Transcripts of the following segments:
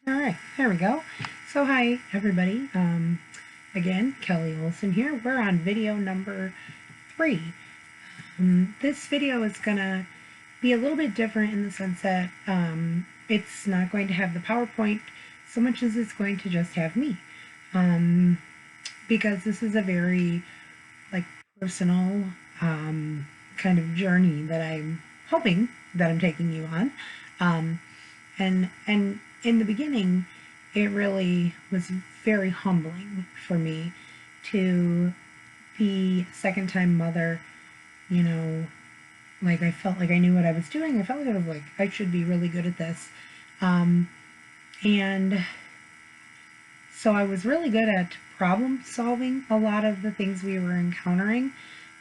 Alright, there we go. So hi everybody, again, Kelly Olson here. We're on video number 3. This video is gonna be a little bit different in the sense that it's not going to have the PowerPoint so much as it's going to just have me. Because this is a very personal kind of journey that I'm hoping that I'm taking you on. And in the beginning, it really was very humbling for me to be a second-time mother. I felt like I knew what I was doing. I felt like I should be really good at this. And so I was really good at problem solving a lot of the things we were encountering,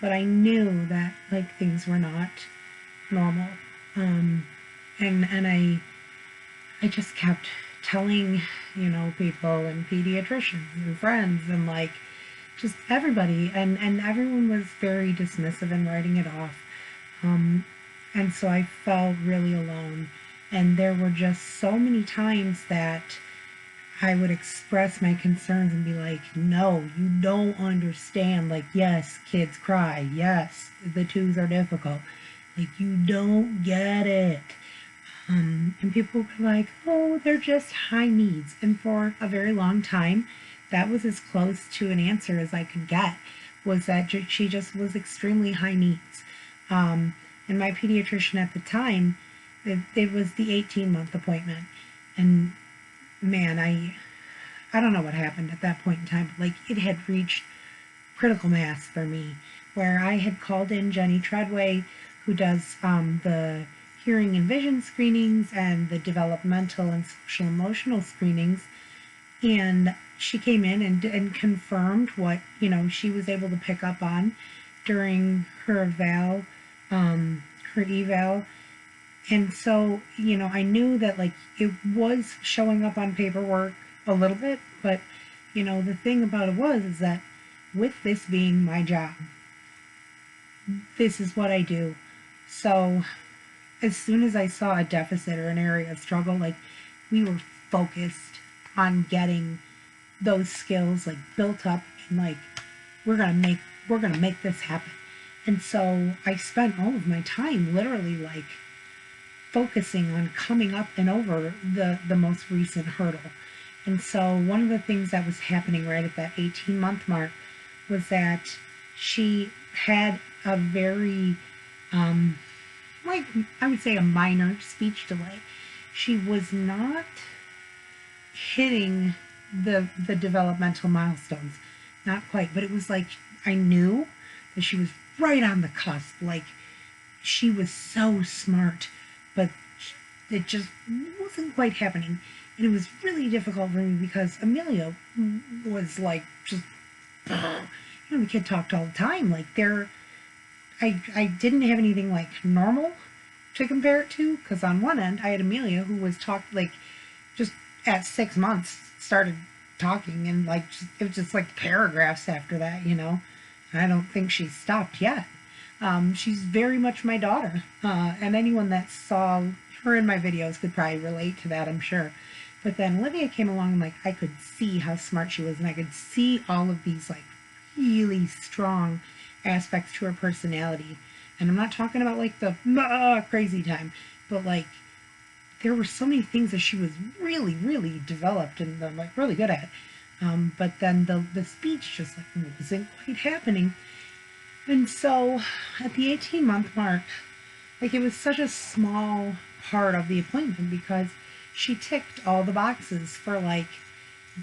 but I knew that things were not normal. And I just kept telling, people and pediatricians and friends and just everybody, and everyone was very dismissive and writing it off. And so I felt really alone. And there were just so many times that I would express my concerns and be like, no, you don't understand. Yes, kids cry. Yes, the twos are difficult. You don't get it. And people were like, oh, they're just high needs. And for a very long time, that was as close to an answer as I could get, was that she just was extremely high needs. And my pediatrician at the time, it was the 18-month appointment. And man, I don't know what happened at that point in time, but it had reached critical mass for me, where I had called in Jenny Treadway, who does the hearing and vision screenings and the developmental and social emotional screenings, and she came in and confirmed what she was able to pick up on during her eval, and so I knew that it was showing up on paperwork a little bit, but the thing about it is that with this being my job, this is what I do. So as soon as I saw a deficit or an area of struggle, we were focused on getting those skills built up, and we're gonna make this happen. And so I spent all of my time literally focusing on coming up and over the most recent hurdle. And so one of the things that was happening right at that 18-month mark was that she had a very I would say a minor speech delay. She was not hitting the developmental milestones, not quite, but it was I knew that she was right on the cusp. She was so smart, but it just wasn't quite happening. And it was really difficult for me because Amelia was just, the kid talked all the time. I didn't have anything normal to compare it to, because on one end I had Amelia, who was just at 6 months started talking, and it was just paragraphs after that, and I don't think she's stopped yet. She's very much my daughter, and anyone that saw her in my videos could probably relate to that, I'm sure. But then Olivia came along, and I could see how smart she was, and I could see all of these really strong aspects to her personality. And I'm not talking about the crazy time, but there were so many things that she was really, really developed and really good at. But then the speech just wasn't quite happening. And so at the 18-month mark, it was such a small part of the appointment because she ticked all the boxes for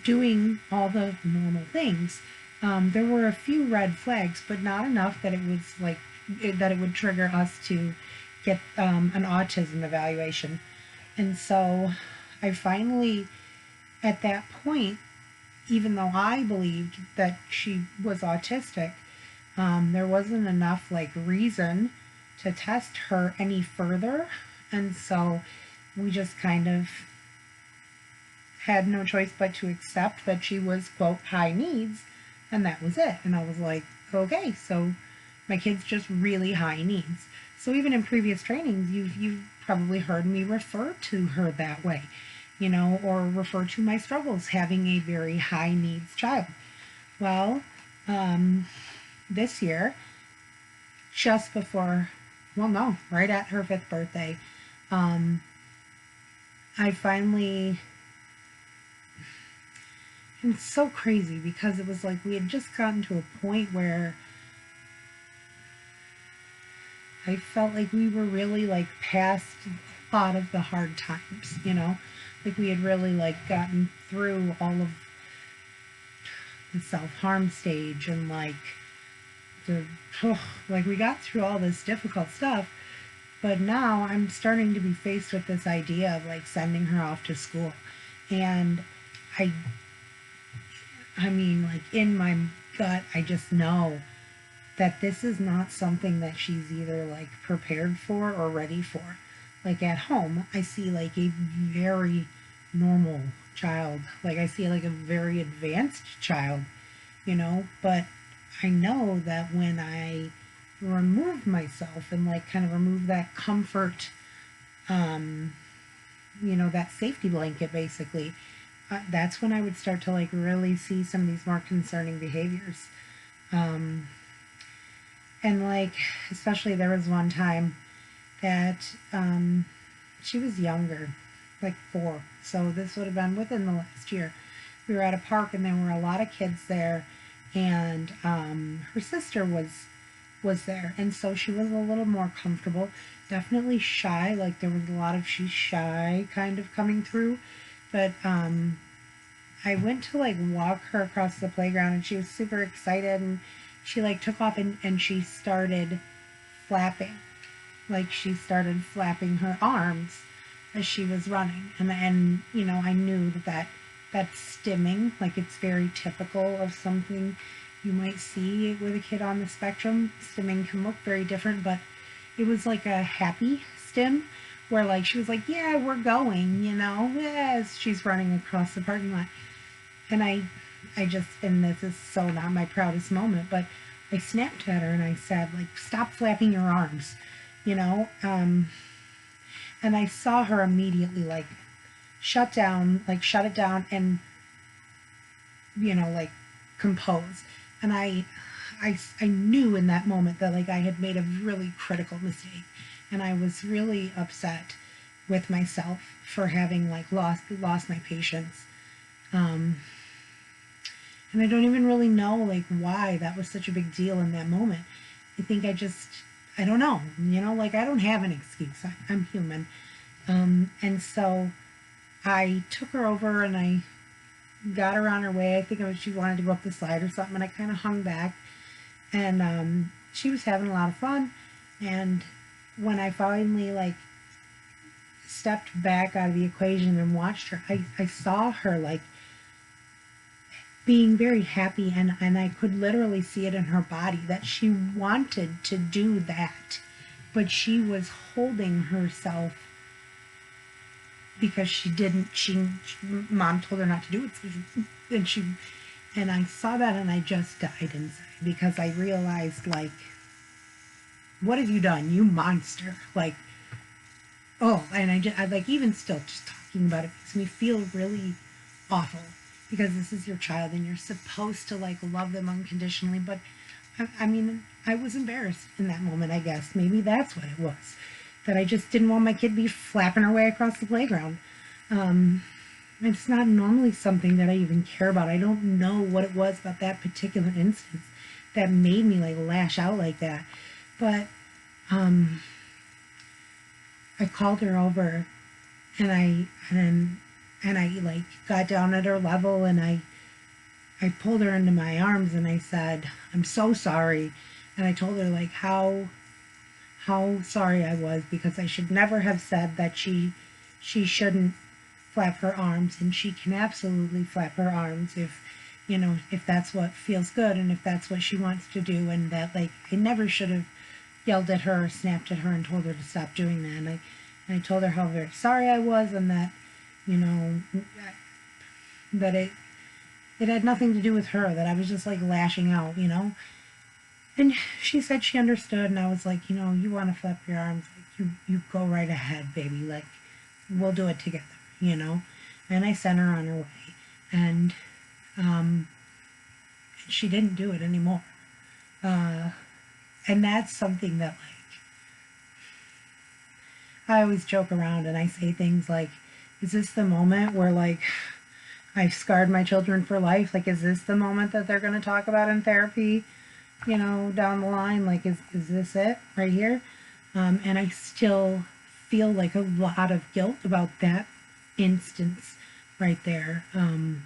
doing all the normal things. There were a few red flags, but not enough that it was that it would trigger us to get an autism evaluation. And so I finally, at that point, even though I believed that she was autistic, there wasn't enough reason to test her any further. And so we just kind of had no choice but to accept that she was, quote, high needs, and that was it. And I was like, okay, so my kid's just really high needs. So even in previous trainings, you've probably heard me refer to her that way. or refer to my struggles having a very high needs child. Well, this year, just before, well, no, right at her 5th birthday, um, I finally, and it's so crazy because it was like we had just gotten to a point where I felt like we were really like past a lot of the hard times, like we had really like gotten through all of the self-harm stage and like the, like we got through all this difficult stuff. But now I'm starting to be faced with this idea of like sending her off to school. And I I mean, like in my gut, I just know that this is not something that she's either like prepared for or ready for. Like at home, I see like a very normal child. Like I see like a very advanced child, but I know that when I remove myself and like kind of remove that comfort, that safety blanket basically, that's when I would start to like really see some of these more concerning behaviors. Um, and like, especially there was one time that she was younger, like 4. So this would have been within the last year. We were at a park and there were a lot of kids there, and her sister was there, and so she was a little more comfortable. Definitely shy, like there was a lot of she's shy kind of coming through, but I went to like walk her across the playground and she was super excited, and she like took off and she started flapping. Like she started flapping her arms as she was running. And I knew that's stimming. Like it's very typical of something you might see with a kid on the spectrum. Stimming can look very different, but it was like a happy stim where like she was like, yeah, we're going, as she's running across the parking lot. And I just, and this is so not my proudest moment, but I snapped at her and I said, like, stop flapping your arms, and I saw her immediately, like, shut it down and, like, compose. And I knew in that moment that, like, I had made a really critical mistake. And I was really upset with myself for having, like, lost my patience. And I don't even really know like why that was such a big deal in that moment. I think I don't know, like I don't have an excuse. I'm human. And so I took her over and I got her on her way. I think she wanted to go up the slide or something, and I kind of hung back. And she was having a lot of fun. And when I finally like stepped back out of the equation and watched her, I saw her like being very happy, and I could literally see it in her body that she wanted to do that, but she was holding herself because mom told her not to do it, and I saw that and I just died inside because I realized like, what have you done, you monster? Like, oh, and I like, even still just talking about it makes me feel really awful, because this is your child and you're supposed to like love them unconditionally. But I mean, I was embarrassed in that moment, I guess. Maybe that's what it was, that I just didn't want my kid to be flapping her way across the playground. It's not normally something that I even care about. I don't know what it was about that particular instance that made me like lash out like that. But I called her over and I like got down at her level, and I pulled her into my arms and I said, I'm so sorry. And I told her like how sorry I was, because I should never have said that she shouldn't flap her arms, and she can absolutely flap her arms if that's what feels good and if that's what she wants to do. And that like I never should have yelled at her or snapped at her and told her to stop doing that. And I told her how very sorry I was, and that that it had nothing to do with her, that I was just like lashing out. And she said she understood, and I was like, you want to flap your arms, like you go right ahead, baby, like we'll do it together. and I sent her on her way. And um, she didn't do it anymore. Uh, and that's something that, like, I always joke around and I say things like, is this the moment where, like, I've scarred my children for life? Like, is this the moment that they're going to talk about in therapy, down the line? Like, is this it right here? And I still feel like a lot of guilt about that instance right there. And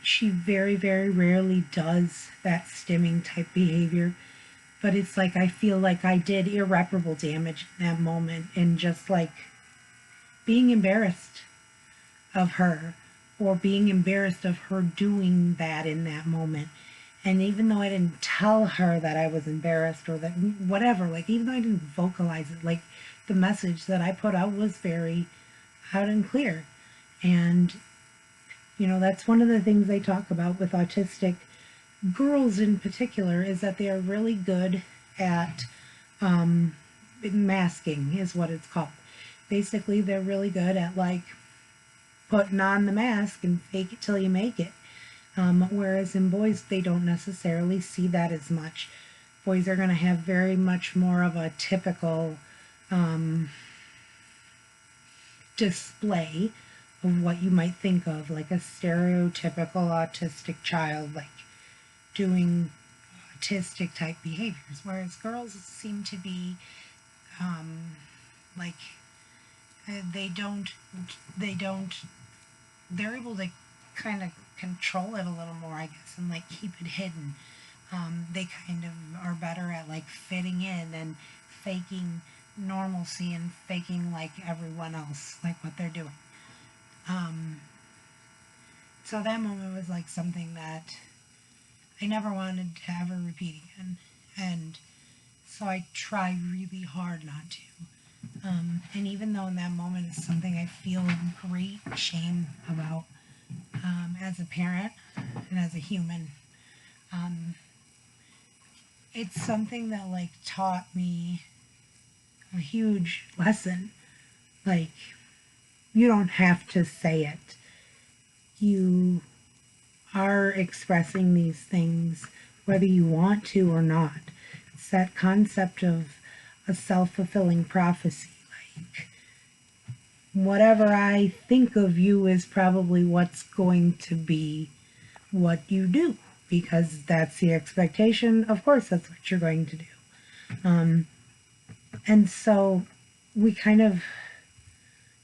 she very, very rarely does that stimming type behavior. But it's like I feel like I did irreparable damage in that moment, and just like being embarrassed of her, or being embarrassed of her doing that in that moment. And even though I didn't tell her that I was embarrassed or that whatever, like even though I didn't vocalize it, like the message that I put out was very out and clear. And, that's one of the things they talk about with autistic girls in particular, is that they are really good at masking, is what it's called. Basically, they're really good at like putting on the mask and fake it till you make it. Whereas in boys, they don't necessarily see that as much. Boys are going to have very much more of a typical display of what you might think of, like a stereotypical autistic child, like doing autistic type behaviors, whereas girls seem to be like they don't they don't they're able to kind of control it a little more, I guess, and like keep it hidden. They kind of are better at like fitting in and faking normalcy and faking like everyone else, like what they're doing. Um, so that moment was like something that I never wanted to ever repeat again. And so I try really hard not to. And even though in that moment it's something I feel great shame about, as a parent and as a human, um, it's something that like taught me a huge lesson. Like, you don't have to say it. You are expressing these things whether you want to or not. It's that concept of a self-fulfilling prophecy. Like, whatever I think of you is probably what's going to be what you do, because that's the expectation. Of course, that's what you're going to do. Um, and so we kind of,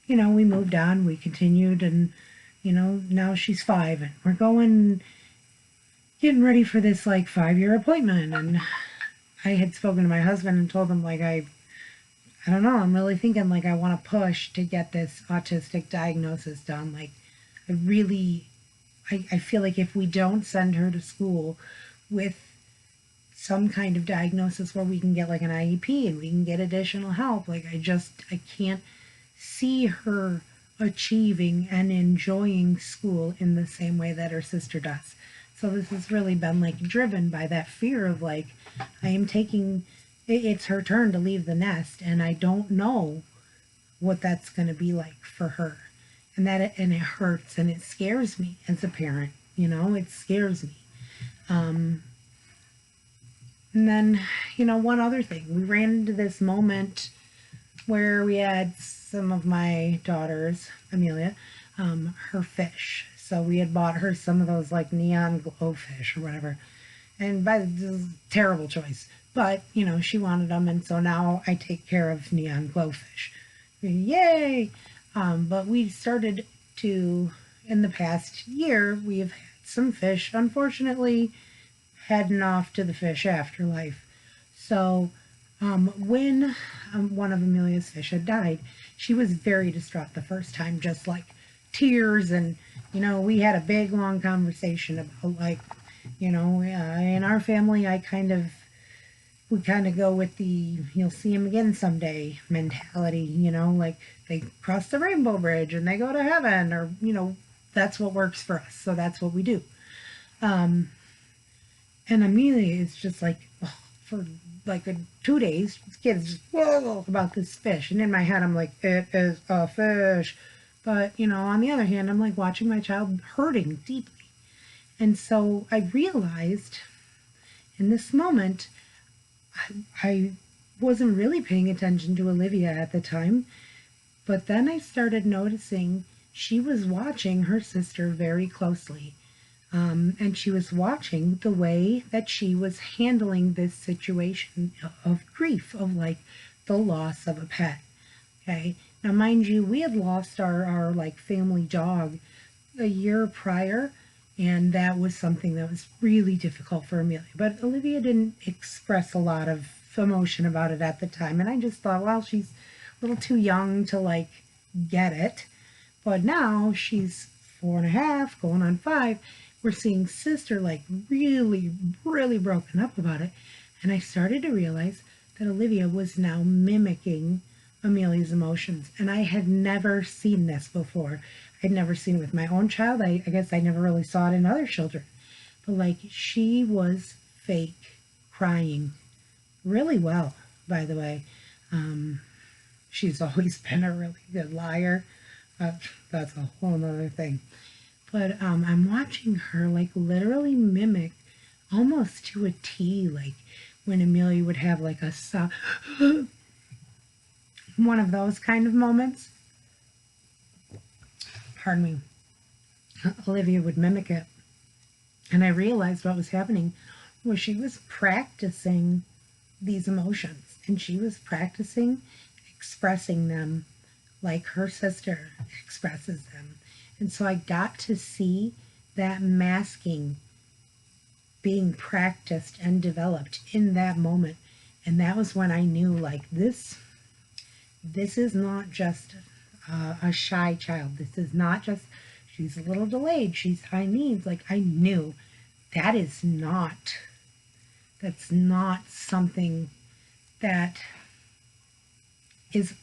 we moved on, we continued, and, now she's 5, and we're getting ready for this like 5-year appointment. And I had spoken to my husband and told him, like, I don't know, I'm really thinking like I want to push to get this autistic diagnosis done. Like, I feel like if we don't send her to school with some kind of diagnosis where we can get like an IEP and we can get additional help, like I can't see her achieving and enjoying school in the same way that her sister does. So this has really been like driven by that fear of like, I am taking, it's her turn to leave the nest, and I don't know what that's going to be like for her. And it hurts and it scares me as a parent, it scares me. And then, one other thing, we ran into this moment where we had some of my daughters, Amelia, her fish. So we had bought her some of those like neon glow fish or whatever. And by the terrible choice. But, she wanted them, and so now I take care of neon glowfish. Yay! But we started to, in the past year, we have had some fish, unfortunately, heading off to the fish afterlife. So when one of Amelia's fish had died, she was very distraught the first time, just like tears. And, we had a big, long conversation about like, in our family, we kind of go with the you'll see him again someday mentality, like they cross the rainbow bridge and they go to heaven, or, that's what works for us. So that's what we do. And Amelia is just like, oh, for like 2 days, this kid is just, whoa, about this fish. And in my head, I'm like, it is a fish. But, on the other hand, I'm like watching my child hurting deeply. And so I realized in this moment, I wasn't really paying attention to Olivia at the time, but then I started noticing she was watching her sister very closely. And she was watching the way that she was handling this situation of grief, of like the loss of a pet. Okay. Now, mind you, we had lost our like family dog a year prior, and that was something that was really difficult for Amelia. But Olivia didn't express a lot of emotion about it at the time, and I just thought, well, she's a little too young to like get it. But now she's 4.5, going on 5. We're seeing sister like really, really broken up about it, and I started to realize that Olivia was now mimicking Amelia's emotions, and I had never seen this before. I'd never seen it with my own child. I guess I never really saw it in other children. But like she was fake crying really well, by the way. She's always been a really good liar. That's a whole nother thing. But I'm watching her like literally mimic almost to a T, like when Amelia would have like a one of those kind of moments. Pardon me. Olivia would mimic it. And I realized what was happening was she was practicing these emotions, and she was practicing expressing them like her sister expresses them. And so I got to see that masking being practiced and developed in that moment. And that was when I knew, like, this is not just a shy child. This is not just, she's a little delayed, she's high needs. Like, I knew that's not something that is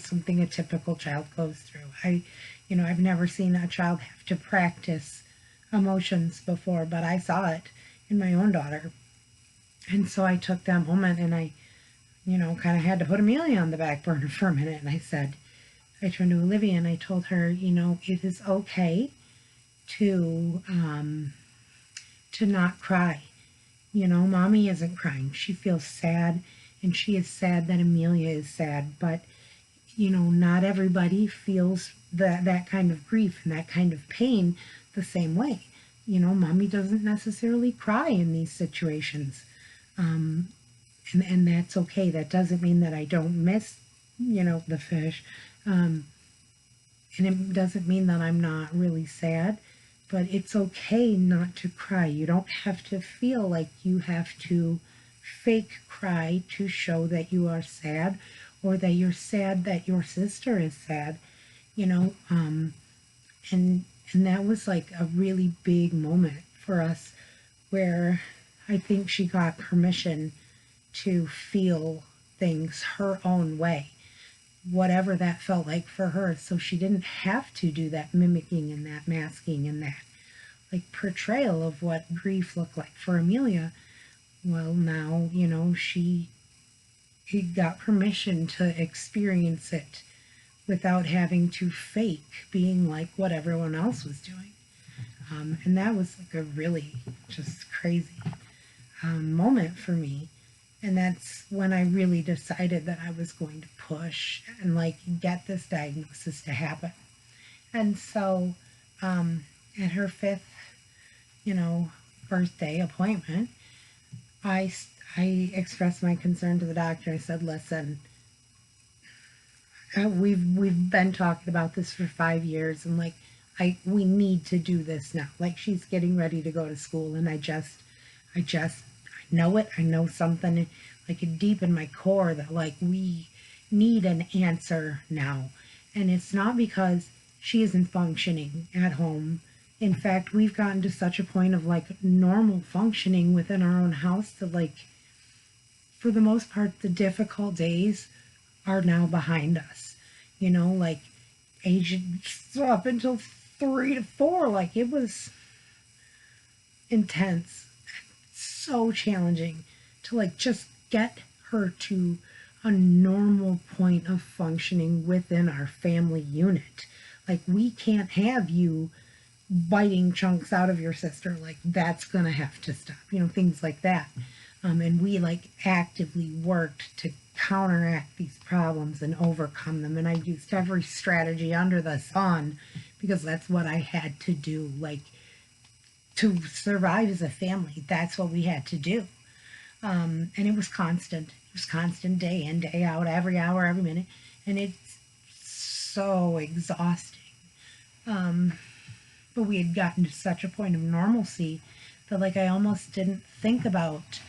something a typical child goes through. I've never seen a child have to practice emotions before, but I saw it in my own daughter. And so I took that moment and I, kind of had to put Amelia on the back burner for a minute. And I turned to Olivia and I told her, it is okay to not cry. Mommy isn't crying. She feels sad, and she is sad that Amelia is sad, but not everybody feels that kind of grief and that kind of pain the same way. Mommy doesn't necessarily cry in these situations. And that's okay. That doesn't mean that I don't miss, the fish. And it doesn't mean that I'm not really sad, but it's okay not to cry. You don't have to feel like you have to fake cry to show that you are sad, or that you're sad that your sister is sad, and that was like a really big moment for us, where I think she got permission to feel things her own way, whatever that felt like for her. So she didn't have to do that mimicking and that masking and that like portrayal of what grief looked like for Amelia. Well, now, she got permission to experience it without having to fake being like what everyone else was doing. And that was like a really just crazy moment for me. And that's when I really decided that I was going to push and like get this diagnosis to happen. And so at her 5th, birthday appointment, I expressed my concern to the doctor. I said, listen, we've been talking about this for 5 years, and like we need to do this now. Like, she's getting ready to go to school, and I know it. I know something like deep in my core that like we need an answer now. And it's not because she isn't functioning at home. In fact, we've gotten to such a point of like normal functioning within our own house that like, for the most part, the difficult days are now behind us. Like age up until 3 to 4, like it was intense, so challenging to like just get her to a normal point of functioning within our family unit. Like, we can't have you biting chunks out of your sister. Like, that's gonna have to stop, things like that. And we like actively worked to counteract these problems and overcome them. And I used every strategy under the sun because that's what I had to do. Like, to survive as a family, that's what we had to do. And it was constant. It was constant, day in, day out, every hour, every minute. And it's so exhausting. But we had gotten to such a point of normalcy that, like, I almost didn't think about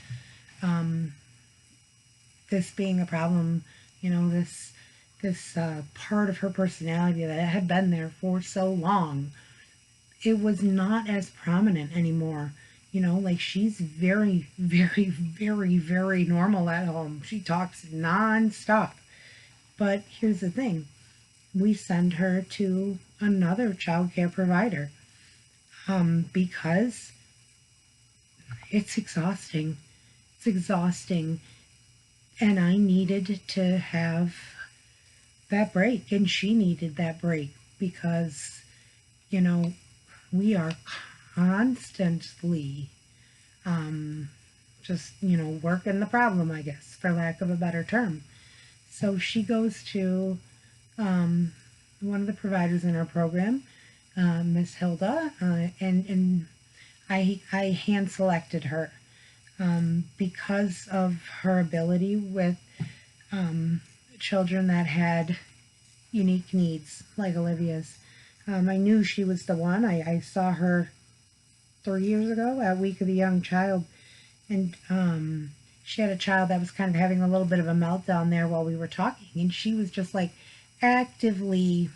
this being a problem, this part of her personality that had been there for so long. It was not as prominent anymore. Like, she's very, very, very, very normal at home. She talks nonstop. But here's the thing. We send her to another child care provider because it's exhausting. It's exhausting. And I needed to have that break, and she needed that break because, we are constantly just, working the problem, I guess, for lack of a better term. So she goes to one of the providers in our program, Miss Hilda, and I hand selected her because of her ability with children that had unique needs like Olivia's. I knew she was the one. I saw her 3 years ago at Week of the Young Child, and she had a child that was kind of having a little bit of a meltdown there while we were talking, and she was just like actively,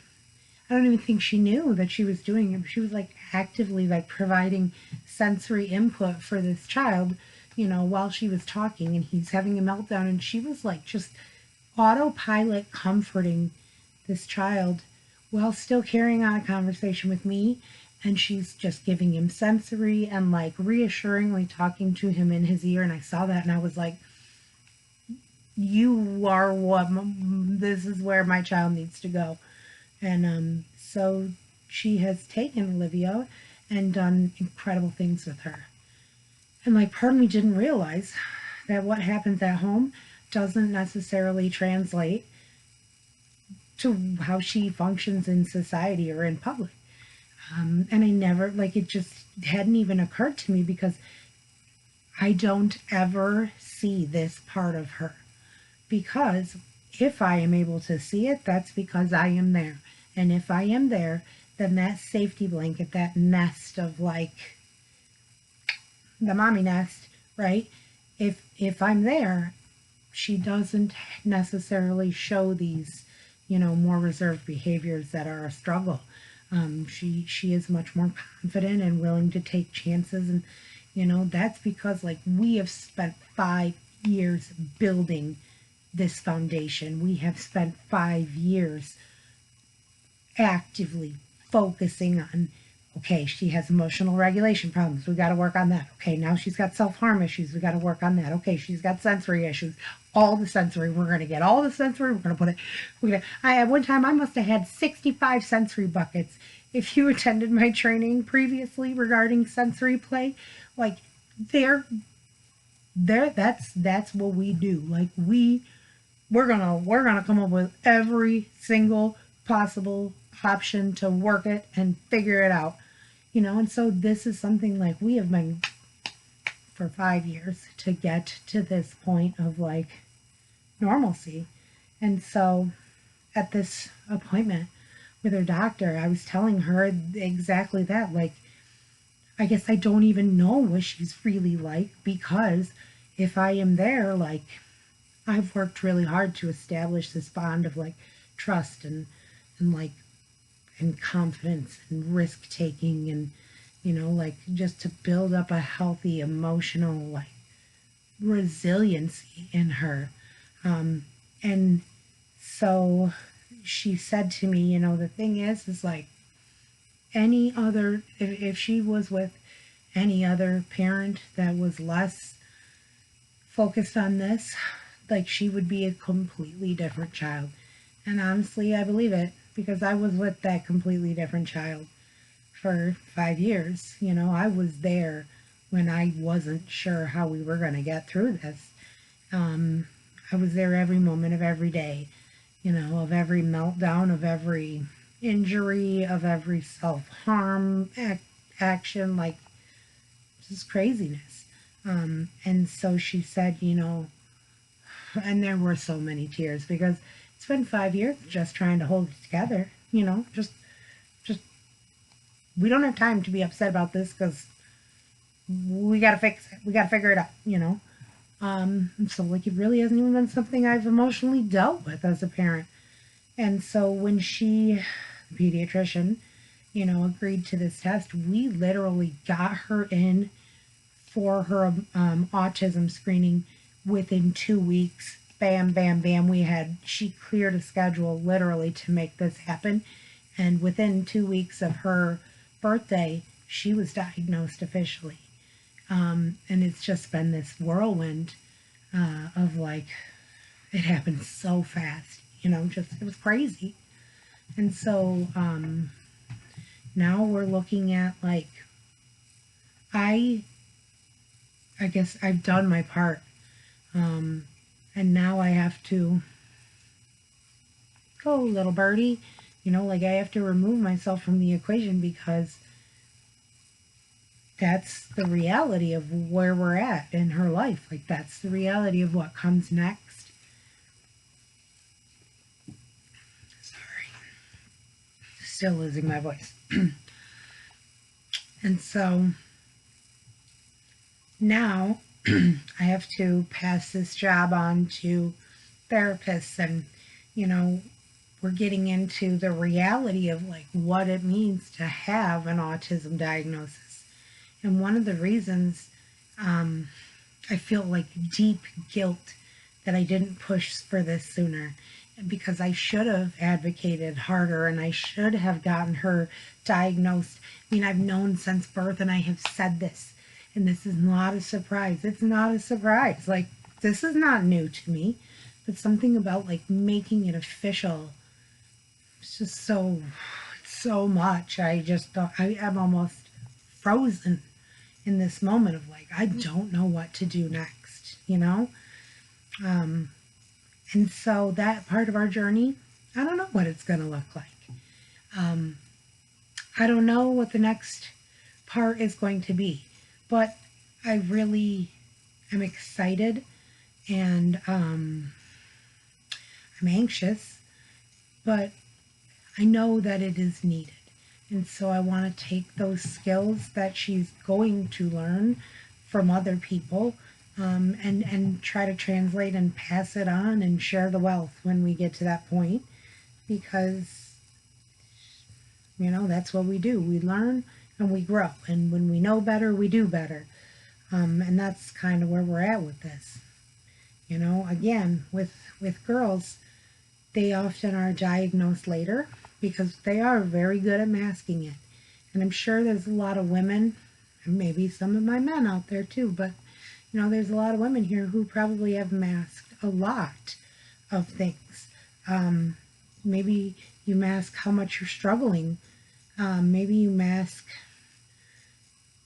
I don't even think she knew that she was doing it. She was like actively like providing sensory input for this child, while she was talking, and he's having a meltdown, and she was like just autopilot comforting this child while still carrying on a conversation with me. And she's just giving him sensory and like reassuringly talking to him in his ear. And I saw that and I was like, you are this is where my child needs to go. And so she has taken Olivia and done incredible things with her. And like, part of me didn't realize that what happens at home doesn't necessarily translate to how she functions in society or in public. And I never, like, it just hadn't even occurred to me because I don't ever see this part of her. Because if I am able to see it, that's because I am there. And if I am there, then that safety blanket, that nest of like the mommy nest, right? If I'm there, she doesn't necessarily show these, more reserved behaviors that are a struggle. She is much more confident and willing to take chances, and that's because like we have spent 5 years building this foundation. We have spent 5 years actively focusing on, okay, she has emotional regulation problems. We got to work on that. Okay, now she's got self-harm issues. We got to work on that. Okay, she's got sensory issues. All the sensory. We're going to get all the sensory. We're going to put it. At one time, I must have had 65 sensory buckets. If you attended my training previously regarding sensory play, like that's what we do. Like we're gonna come up with every single possible option to work it and figure it out. And so this is something like we have been for 5 years to get to this point of like normalcy. And so at this appointment with her doctor, I was telling her exactly that. Like, I guess I don't even know what she's really like, because if I am there, like, I've worked really hard to establish this bond of like trust and like and confidence and risk taking, and like just to build up a healthy emotional like resiliency in her. And so she said to me, the thing is like any other, if she was with any other parent that was less focused on this, like she would be a completely different child. And honestly, I believe it, because I was with that completely different child for 5 years. You know, I was there when I wasn't sure how we were going to get through this. Um, I was there every moment of every day, you know, of every meltdown, of every injury, of every self harm action, like just craziness. And so she said, you know, and there were so many tears because it's been 5 years just trying to hold it together, you know, just we don't have time to be upset about this because we got to fix it. We got to figure it out, you know. So like it really hasn't even been something I've emotionally dealt with as a parent. And so when she, the pediatrician, you know, agreed to this test, we literally got her in for her autism screening within 2 weeks. Bam, bam, bam. She cleared a schedule literally to make this happen. And within 2 weeks of her birthday, she was diagnosed officially. And it's just been this whirlwind of like, it happened so fast, you know, just, it was crazy. And so now we're looking at like, I guess I've done my part. And now I have to go, little birdie, you know, like I have to remove myself from the equation because that's the reality of where we're at in her life. Like that's the reality of what comes next. Sorry. Still losing my voice. And so now I have to pass this job on to therapists, and you know, we're getting into the reality of like what it means to have an autism diagnosis. And one of the reasons I feel like deep guilt that I didn't push for this sooner, because I should have advocated harder and I should have gotten her diagnosed. I mean, I've known since birth and I have said this, and this is not a surprise. It's not a surprise. Like, this is not new to me, but something about like making it official, it's just so much. I just thought I am almost frozen in this moment of like, I don't know what to do next, you know? And so that part of our journey, I don't know what it's going to look like. I don't know what the next part is going to be, but I really am excited, and I'm anxious, but I know that it is needed. And so I want to take those skills that she's going to learn from other people, and try to translate and pass it on and share the wealth when we get to that point. Because, you know, that's what we do. We learn and we grow. And when we know better, we do better. And that's kind of where we're at with this. You know, again, with girls, they often are diagnosed later because they are very good at masking it. And I'm sure there's a lot of women, and maybe some of my men out there too, but you know, there's a lot of women here who probably have masked a lot of things. Maybe you mask how much you're struggling. Maybe you mask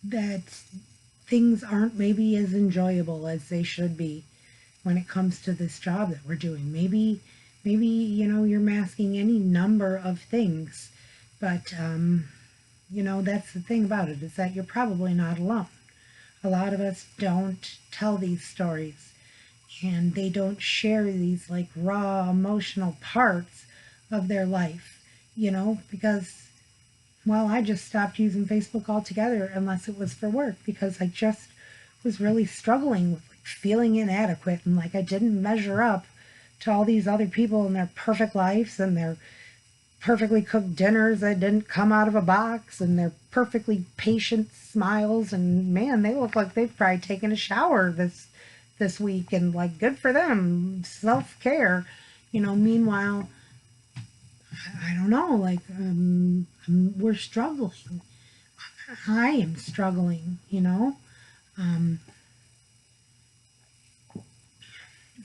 that things aren't maybe as enjoyable as they should be when it comes to this job that we're doing. Maybe, you know, you're masking any number of things, but, you know, that's the thing about it, is that you're probably not alone. A lot of us don't tell these stories, and they don't share these like raw emotional parts of their life, you know, because, well, I just stopped using Facebook altogether unless it was for work, because I just was really struggling with like feeling inadequate, and like I didn't measure up to all these other people and their perfect lives and their perfectly cooked dinners that didn't come out of a box and their perfectly patient smiles, and man, they look like they've probably taken a shower this week, and like good for them, self-care, you know. Meanwhile, I don't know, like we're struggling. I am struggling, you know.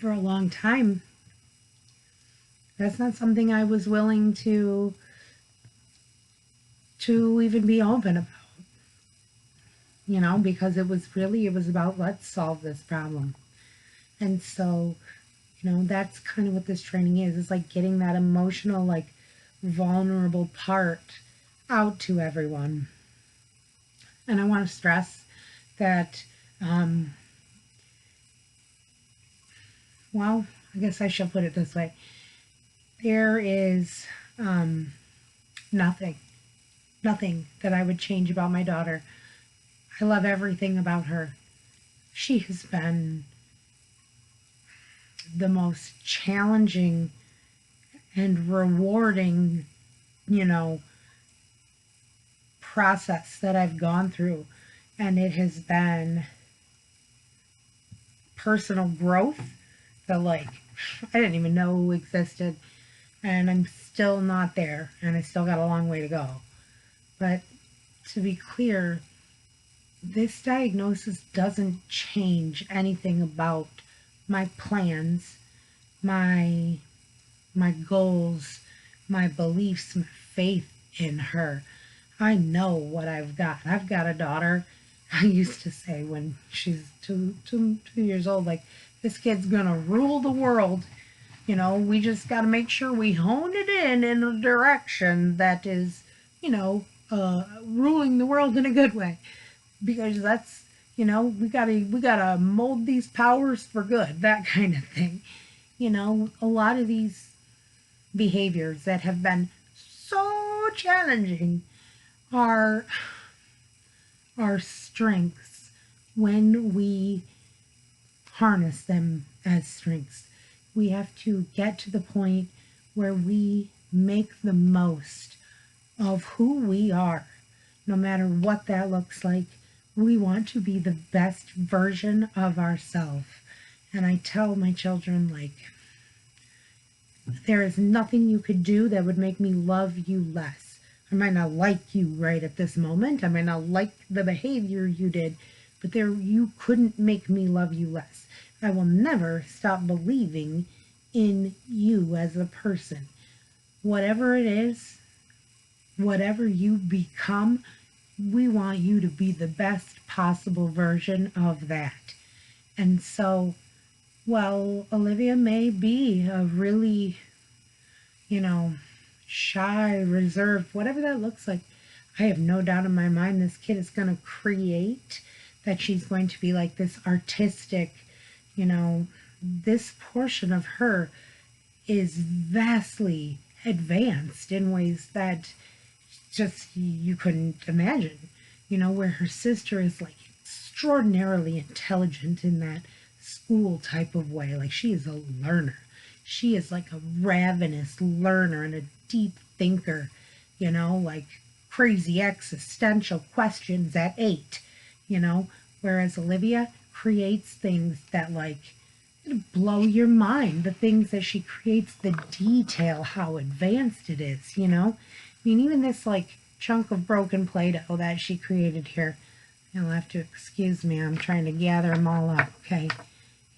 For a long time That's not something I was willing to even be open about, because it was about, let's solve this problem. And so, that's kind of what this training is. It's like getting that emotional, like vulnerable part out to everyone. And I want to stress that, well, I guess I shall put it this way. There is nothing that I would change about my daughter. I love everything about her. She has been the most challenging and rewarding, process that I've gone through. And it has been personal growth that, like, I didn't even know existed. And I'm still not there. And I still got a long way to go. But to be clear, this diagnosis doesn't change anything about my plans, my goals, my beliefs, my faith in her. I know what I've got. I've got a daughter. I used to say when she's two years old, like, this kid's gonna rule the world. We just got to make sure we hone it in a direction that is, ruling the world in a good way. Because that's, we gotta mold these powers for good, that kind of thing. A lot of these behaviors that have been so challenging are our strengths when we harness them as strengths. We have to get to the point where we make the most of who we are, no matter what that looks like. We want to be the best version of ourselves. And I tell my children, like, there is nothing you could do that would make me love you less. I might not like you right at this moment. I might not like the behavior you did, but you couldn't make me love you less. I will never stop believing in you as a person. Whatever it is, whatever you become, we want you to be the best possible version of that. And so, while Olivia may be a really, shy, reserved, whatever that looks like, I have no doubt in my mind this kid is going to create, that she's going to be like this artistic, this portion of her is vastly advanced in ways that just you couldn't imagine, where her sister is like extraordinarily intelligent in that school type of way. Like, she is a learner. She is like a ravenous learner and a deep thinker, like crazy existential questions at 8, whereas Olivia creates things that, like, blow your mind. The things that she creates, the detail, how advanced it is, I mean, even this, like, chunk of broken Play-Doh that she created here. You'll have to excuse me. I'm trying to gather them all up. Okay,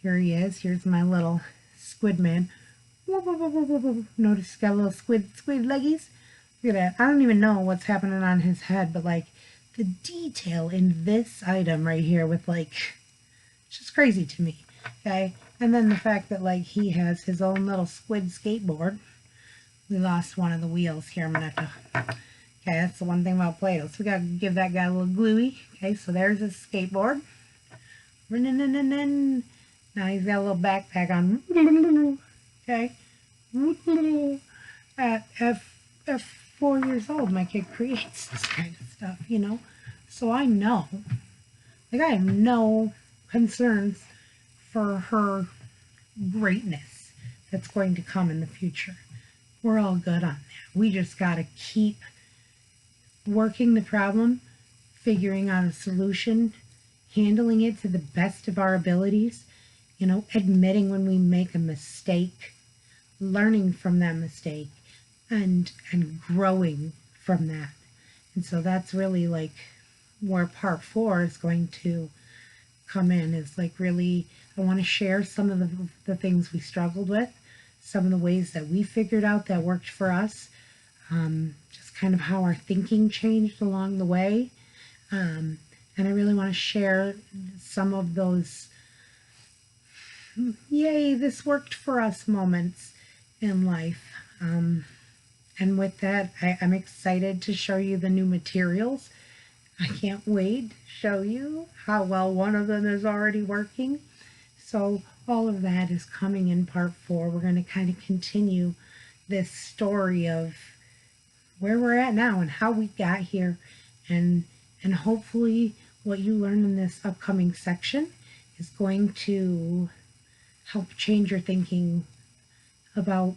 here he is. Here's my little squid man. Notice he's got little squid leggies. Look at that. I don't even know what's happening on his head, but, like, the detail in this item right here with, like, it's just crazy to me. Okay, and then the fact that, like, he has his own little squid skateboard. We lost one of the wheels here. I'm going to have to... Okay, that's the one thing about Play-Doh. So we got to give that guy a little gluey. Okay, so there's his skateboard. Now he's got a little backpack on. Okay. At 4 years old, my kid creates this kind of stuff, So I know. Like, I have no concerns for her greatness that's going to come in the future. We're all good on that. We just got to keep working the problem, figuring out a solution, handling it to the best of our abilities, admitting when we make a mistake, learning from that mistake, and growing from that. And so that's really, like, where part 4 is going to come in. Is, like, really, I want to share some of the things we struggled with, some of the ways that we figured out that worked for us, just kind of how our thinking changed along the way. And I really want to share some of those yay, this worked for us moments in life. And with that, I'm excited to show you the new materials. I can't wait to show you how well one of them is already working. So all of that is coming in part 4. We're going to kind of continue this story of where we're at now and how we got here, and hopefully what you learn in this upcoming section is going to help change your thinking about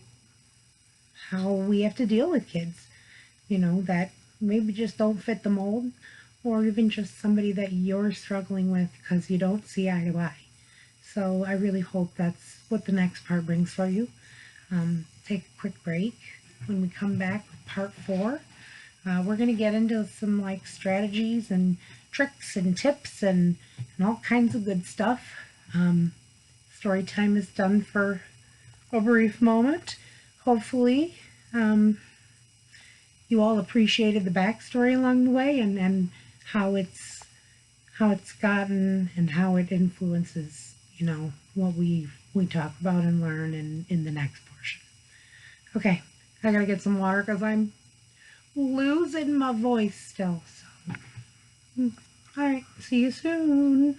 how we have to deal with kids, that maybe just don't fit the mold, or even just somebody that you're struggling with because you don't see eye to eye. So I really hope that's what the next part brings for you. Take a quick break. When we come back with part 4, we're going to get into some strategies and tricks and tips and all kinds of good stuff. Story time is done for a brief moment. Hopefully, you all appreciated the backstory along the way, and how it's gotten and how it influences what we talk about and learn in the next portion. Okay, I gotta get some water because I'm losing my voice still. So, all right, see you soon.